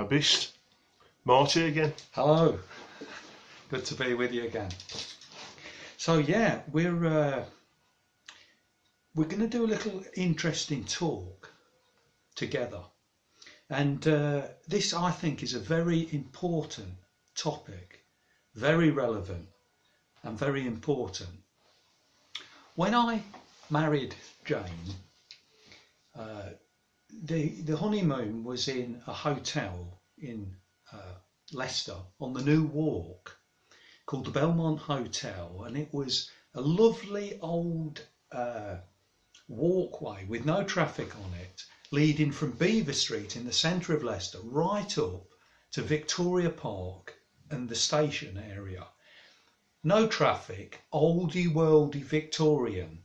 Beast. Marty again. Hello, good to be with you again. So yeah, we're going to do a little interesting talk together, and this I think is a very important topic, very relevant and very important. When I married Jane, the honeymoon was in a hotel in Leicester on the New Walk called the Belmont Hotel, and it was a lovely old walkway with no traffic on it, leading from Beaver Street in the centre of Leicester right up to Victoria Park and the station area. No traffic, oldie worldy Victorian,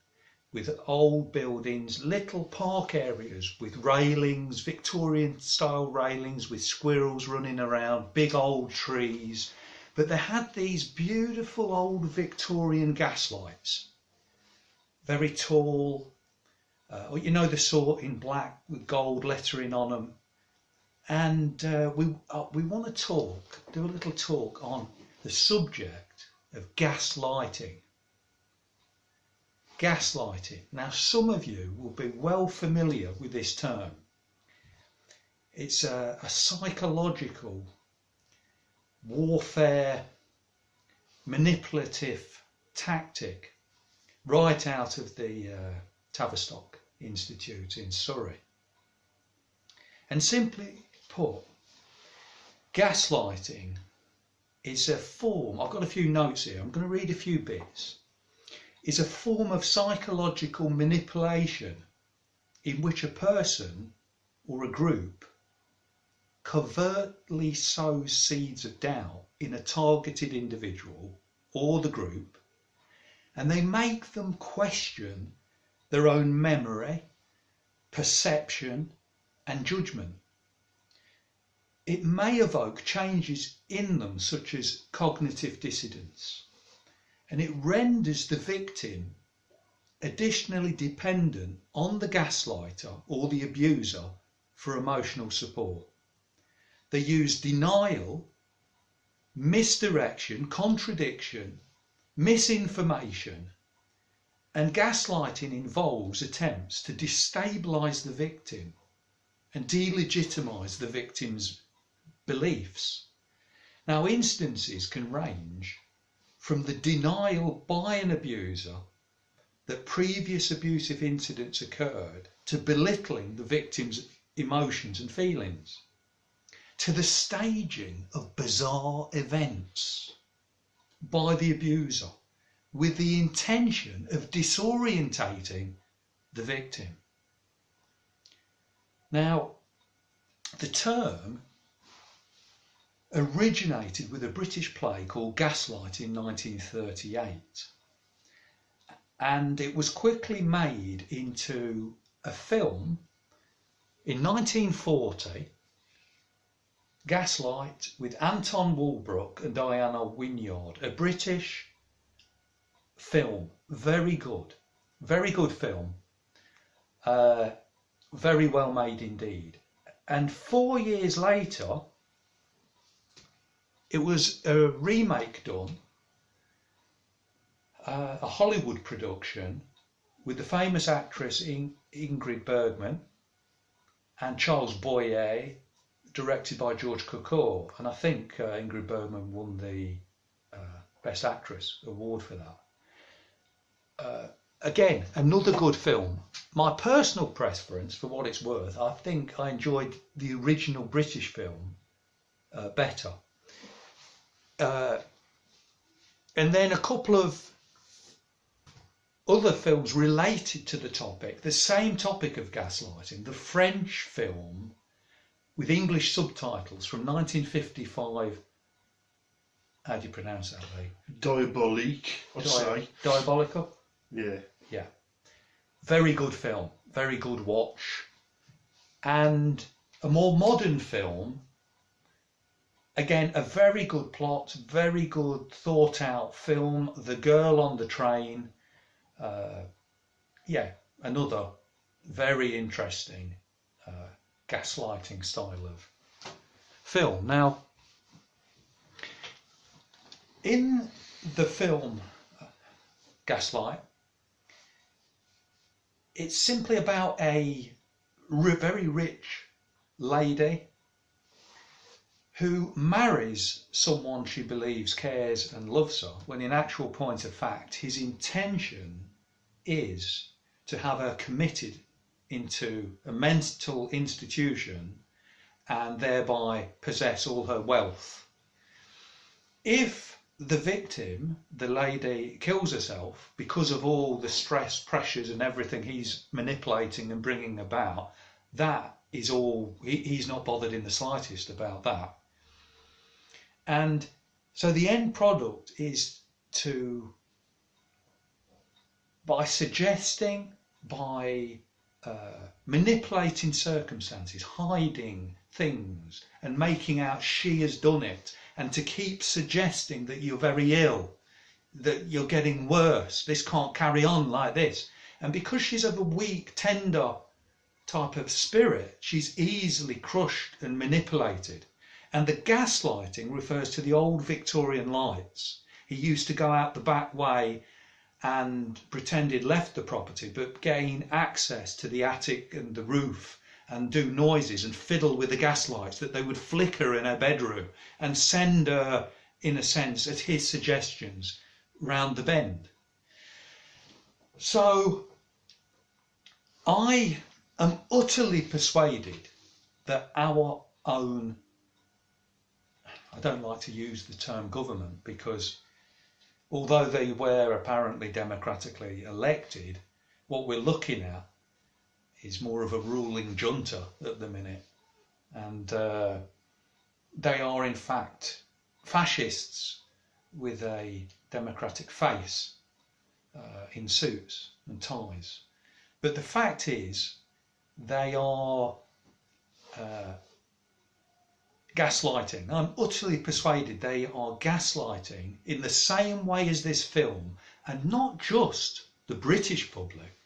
with old buildings, little park areas with railings, Victorian style railings with squirrels running around, big old trees. But they had these beautiful old Victorian gas lights, very tall, you know, the sort in black with gold lettering on them. And we want to do a little talk on the subject of gaslighting. Gaslighting. Now, some of you will be well familiar with this term. It's a psychological warfare, manipulative tactic right out of the Tavistock Institute in Surrey. And simply put, gaslighting is a form, I've got a few notes here, I'm going to read a few bits, is a form of psychological manipulation in which a person or a group covertly sows seeds of doubt in a targeted individual or the group, and they make them question their own memory, perception and judgment. It may evoke changes in them such as cognitive dissonance, and it renders the victim additionally dependent on the gaslighter or the abuser for emotional support. They use denial, misdirection, contradiction, misinformation, and gaslighting involves attempts to destabilise the victim and delegitimise the victim's beliefs. Now, instances can range from the denial by an abuser that previous abusive incidents occurred to belittling the victim's emotions and feelings, to the staging of bizarre events by the abuser with the intention of disorientating the victim. Now, the term originated with a British play called Gaslight in 1938, and it was quickly made into a film in 1940, Gaslight, with Anton Walbrook and Diana Wynyard, a British film, very good film, very well made indeed. And 4 years later, it was a remake done, a Hollywood production with the famous actress Ingrid Bergman and Charles Boyer, directed by George Cukor, and I think Ingrid Bergman won the Best Actress award for that. Again, another good film. My personal preference, for what it's worth, I think I enjoyed the original British film better. And then a couple of other films related to the topic, the same topic of gaslighting. The French film with English subtitles from 1955. How do you pronounce that, Lee? Diabolique, I'd say. Diabolical? Yeah. Yeah. Very good film, very good watch. And a more modern film, again, a very good plot, very good thought out film, The Girl on the Train. Yeah, another very interesting gaslighting style of film. Now, in the film Gaslight, it's simply about a very rich lady who marries someone she believes cares and loves her, when in actual point of fact his intention is to have her committed into a mental institution and thereby possess all her wealth. If the victim, the lady, kills herself because of all the stress, pressures and everything he's manipulating and bringing about, that is all, he's not bothered in the slightest about that. And so the end product is to, by suggesting, by manipulating circumstances, hiding things and making out she has done it, and to keep suggesting that you're very ill, that you're getting worse, this can't carry on like this. And because she's of a weak, tender type of spirit, she's easily crushed and manipulated. And the gaslighting refers to the old Victorian lights. He used to go out the back way and pretend he'd left the property, but gain access to the attic and the roof and do noises and fiddle with the gas lights that they would flicker in her bedroom and send her, in a sense, at his suggestions, round the bend. So I am utterly persuaded that our own, I don't like to use the term government, because although they were apparently democratically elected, what we're looking at is more of a ruling junta at the minute. And they are in fact fascists with a democratic face, in suits and ties. But the fact is, they are gaslighting. I'm utterly persuaded they are gaslighting in the same way as this film, and not just the British public,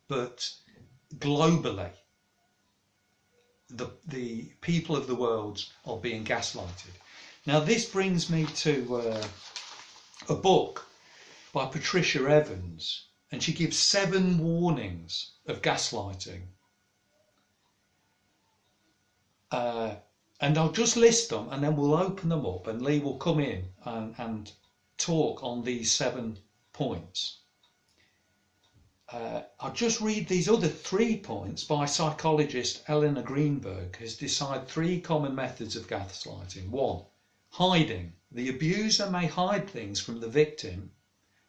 but globally. The people of the world are being gaslighted. Now this brings me to a book by Patricia Evans, and she gives 7 warnings of gaslighting. And I'll just list them and then we'll open them up, and Lee will come in and talk on these 7 points. I'll just read these other 3 points by psychologist Eleanor Greenberg, who's decided 3 common methods of gaslighting. 1. Hiding. The abuser may hide things from the victim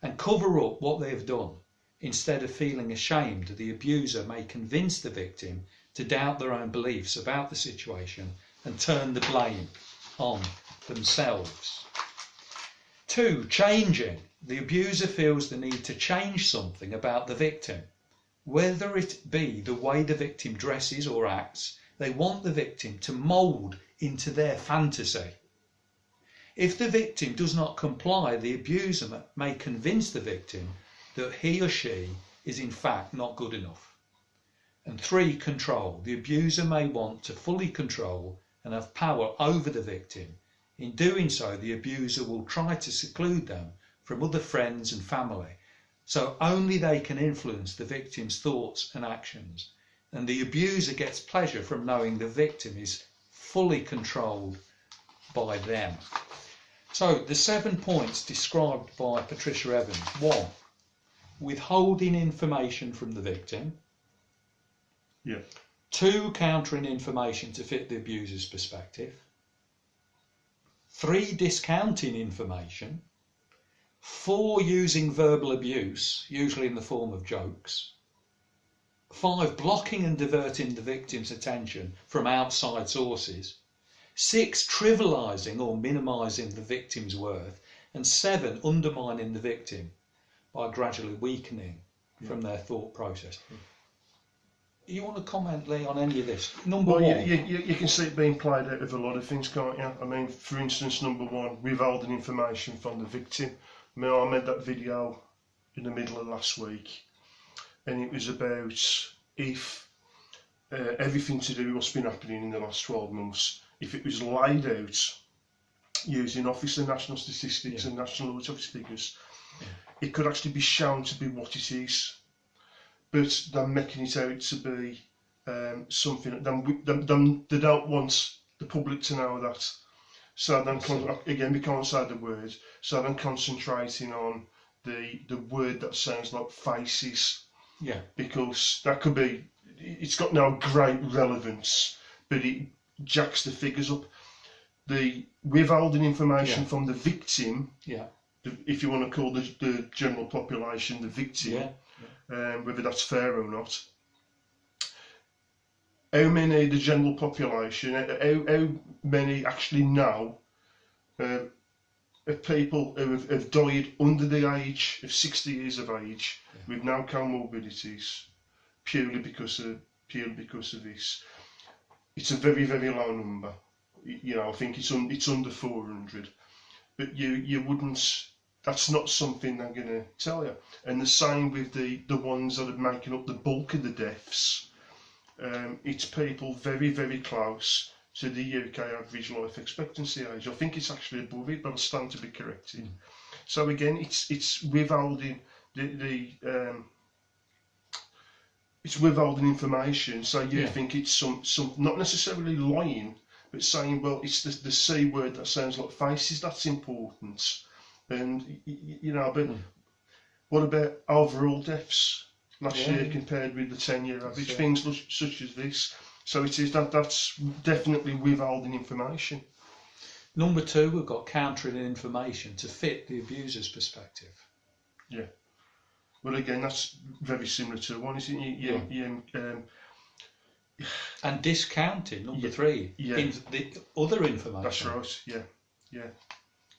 and cover up what they've done. Instead of feeling ashamed, the abuser may convince the victim to doubt their own beliefs about the situation and turn the blame on themselves. 2. Changing. The abuser feels the need to change something about the victim. Whether it be the way the victim dresses or acts, they want the victim to mould into their fantasy. If the victim does not comply, the abuser may convince the victim that he or she is in fact not good enough. And 3. Control. The abuser may want to fully control and have power over the victim. In doing so, the abuser will try to seclude them from other friends and family, so only they can influence the victim's thoughts and actions. And the abuser gets pleasure from knowing the victim is fully controlled by them. So the 7 points described by Patricia Evans. 1. Withholding information from the victim. Yeah. 2. Countering information to fit the abuser's perspective. 3. Discounting information. 4. Using verbal abuse, usually in the form of jokes. 5. Blocking and diverting the victim's attention from outside sources. 6. Trivialising or minimising the victim's worth. And 7. Undermining the victim by gradually weakening from their thought process. You want to comment, Lee, on any of this? Number 1. You can see it being played out with a lot of things, can't you? I mean, for instance, number 1, withholding information from the victim. I mean, I made that video in the middle of last week, and it was about if everything to do with what's been happening in the last 12 months, if it was laid out using Office of National Statistics and National Audit Office figures, it could actually be shown to be what it is. But they're making it out to be something. They don't want the public to know that. So then, again, we can't say the word. So then concentrating on the word that sounds like faces. Yeah. Because that could be, it's got no great relevance, but it jacks the figures up. The withholding information from the victim, if you want to call the general population the victim, whether that's fair or not. How many the general population, how many actually know of people who have died under the age of 60 years of age with no comorbidities purely because of this? It's a very, very low number. You know, I think it's under 400, but you wouldn't. That's not something I'm going to tell you. And the same with the ones that are making up the bulk of the deaths. It's people very, very close to the UK average life expectancy age. I think it's actually above it, but I'll stand to be corrected. So again, it's withholding it's withholding information. So you think it's some not necessarily lying, but saying, well, it's the C word that sounds like faces. That's important. And you know, but what about overall deaths last year compared with the 10-year average? Things such as this. So it is that's definitely withholding information. Number 2, we've got countering information to fit the abuser's perspective. Yeah. Well, again, that's very similar to one, isn't it? And discounting, number 3, in the other information. That's right. Yeah.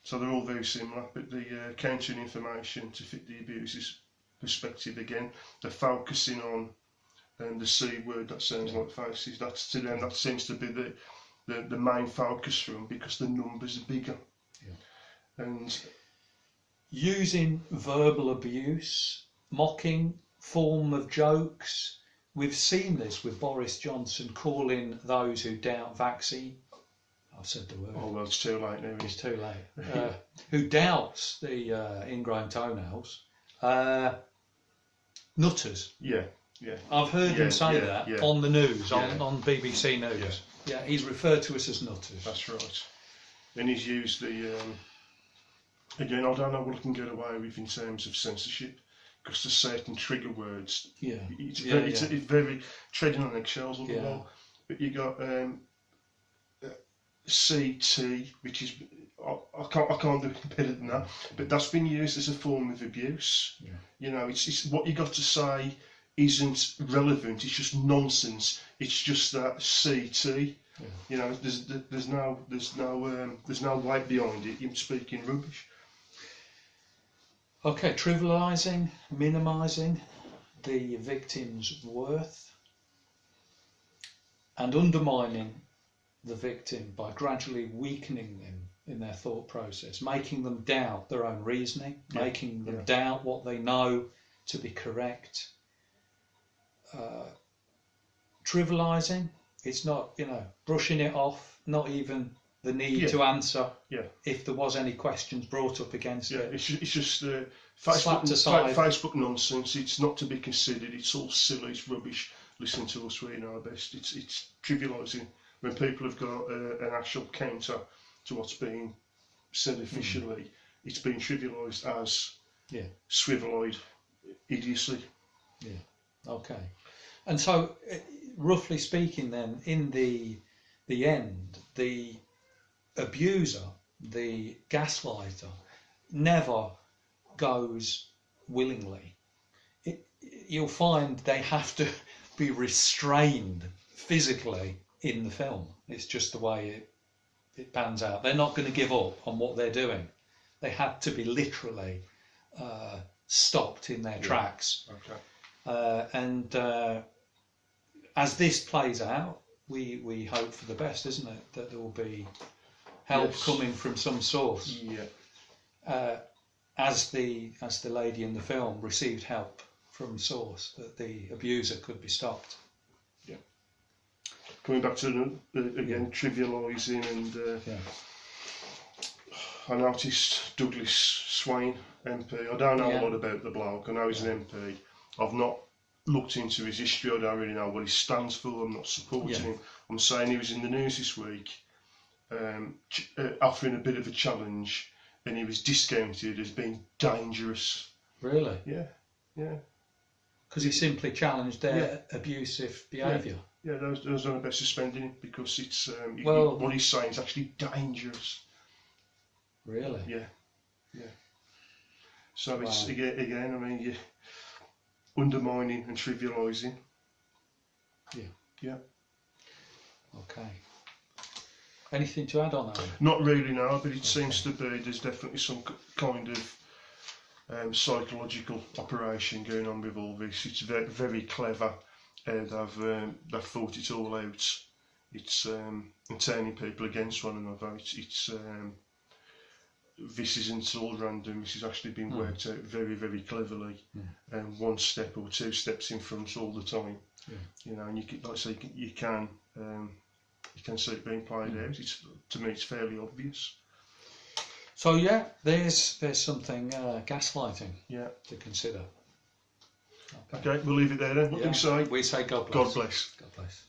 So they're all very similar, but the countering information to fit the abuser's perspective, again, they're focusing on the C word that sounds like faces. That's to them, that seems to be the main focus for them because the numbers are bigger. And using verbal abuse, mocking, form of jokes. We've seen this with Boris Johnson calling those who doubt vaccine. I've said the word. Oh well, it's too late now. It's too late. Who doubts the ingrown toenails? Nutters. Yeah. I've heard him say that on the news, on BBC News. Yeah, he's referred to us as nutters. That's right. And he's used the again. I don't know what I can get away with in terms of censorship because there's certain trigger words. It's very treading on eggshells all the while. But you got CT, which is I can't do it better than that. But that's been used as a form of abuse. You know, it's what you got to say isn't relevant. It's just nonsense. It's just that CT. You know, there's no weight behind it. You're speaking rubbish. Okay, trivialising, minimising the victim's worth, and undermining the victim by gradually weakening them in their thought process, making them doubt their own reasoning, making them doubt what they know to be correct. Trivialising, it's not, brushing it off, not even the need to answer if there was any questions brought up against it. It's just Facebook nonsense. It's not to be considered. It's all silly. It's rubbish. Listen to us. We know our best. It's trivialising when people have got an actual counter to what's being said officially. It's being trivialised as swiveloid idiocy. Okay. And so, roughly speaking, then, in the end, the abuser, the gaslighter, never goes willingly. You'll find they have to be restrained physically in the film. It's just the way it pans out. They're not going to give up on what they're doing. They had to be literally stopped in their tracks. And as this plays out, we hope for the best, isn't it? That there will be help coming from some source. As the lady in the film received help from source, that the abuser could be stopped. coming back to again trivialising, and I noticed Douglas Swain MP. I don't know a lot about the bloke. I know he's an MP. I've not looked into his history. I don't really know what he stands for. I'm not supporting him. I'm saying he was in the news this week, offering a bit of a challenge, and he was discounted as being dangerous. Really? Yeah. Because he simply challenged their abusive behaviour. Yeah, I was on about suspending him because it's well, what he's saying is actually dangerous. Really? Yeah. So it's again. I mean, you're undermining and trivialising. Yeah. Okay. Anything to add on that? Not really, no. But it seems to be there's definitely some kind of psychological operation going on with all this. It's very, very clever. They've thought it all out. It's and turning people against one another. It's this isn't all random. This has actually been worked out very, very cleverly, and one step or two steps in front all the time. You know, and you can, like I say, you can see it being played out. It's, to me, it's fairly obvious. So there's something gaslighting to consider. Okay, we'll leave it there then. What do you say? We say God bless. God bless. God bless.